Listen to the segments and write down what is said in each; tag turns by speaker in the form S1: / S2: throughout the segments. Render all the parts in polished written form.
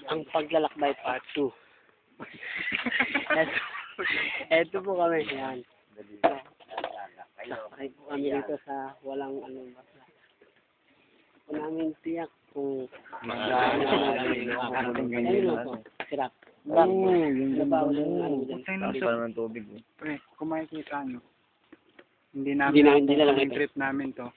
S1: Ang paglalakbay part 2. Eto po kami. Yan. Lakbay po kami dito sa walang ano ba. Kung namin tiyak kung sirap.
S2: Yung
S1: Labaw ng ano dyan.
S2: Hindi pa naman tubig.
S3: Pre, kung makikita nyo, hindi namin yung trip namin to.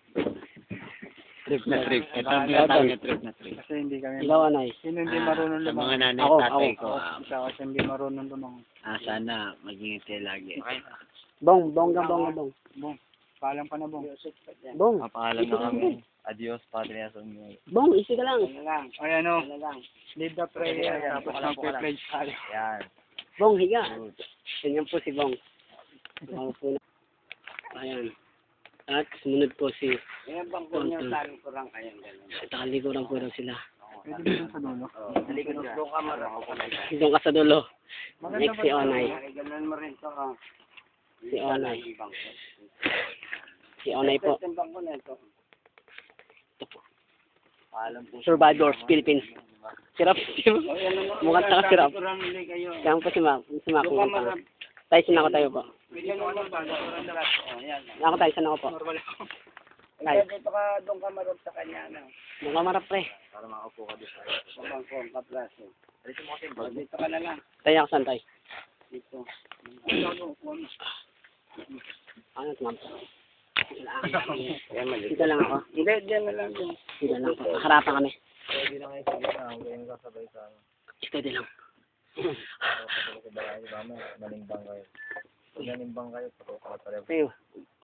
S2: Trip na trip. Ito ang pinatawag na trip na trip.
S3: Kasi hindi kami,
S1: Ikaw, Anay.
S3: sino hindi marunong
S2: Sa mga
S3: lumangon.
S2: nanay
S1: Ako,
S2: tatay
S1: ako.
S2: ko.
S3: Isa kasi hindi marunong lumangon.
S2: Sana maging tayo lagi.
S1: Bong, bong.
S3: Bong, paalam ka na bong.
S1: Bong,
S2: Papaalam na kami. Adios, Padre Asong.
S1: bong, isi ka lang.
S3: Ay ano, lead the prayer, tapos mag-pledge tayo.
S2: Yan.
S1: Bong, higa. Ganyan po si Bong. Bong po na. Ayan. At sumunod po si
S4: Ayan bang po niya tali ko lang ayan gano'n.
S1: Talikuran po daw sila.
S3: Pwede ba dun sa dulo?
S4: Doon ka marako ko na.
S1: Doon ka sa dulo.
S3: Maganda
S1: Next si Onay.
S4: Ay, ganun mo rin to ha.
S1: Si Onay. Si Onay po.
S4: Yung bangko na ito.
S1: Ito po.
S2: Paalam po.
S1: Survivors, Philippines. Sirap. Mukhang nakasirap.
S4: Kurang ulit kayo.
S1: Kaya po si Mac. Si Mac.
S4: Doon ka marap.
S1: Tayo sinako tayo po.
S4: Bigyan mo lang bago. Kurang dalat. O, yan.
S1: Ako tayo, sana ako po. Tayo.
S4: Dito ka, doon ka marap sa kanya na.
S1: Doon ka marap pre.
S2: Para makaupo ka doon.
S4: Bangko, kaplaso.
S2: Alisin mo kasi yung bag.
S4: Dito ka na lang.
S1: Tayo ako saan tayo.
S4: Dito.
S1: Ano, tumampo.
S4: Yan, mali.
S1: Dito lang ako.
S4: Hindi, diyan na lang din.
S1: Dito lang po. Harapan kami.
S2: Pwede na kayo sa gitna. Huwag yung kasabay sa ano.
S1: Pwede lang.
S2: Kapag sa bahay, mama, nanimbang kayo. Pag nanimbang kayo, patuloy ka pareho.
S1: Tayo.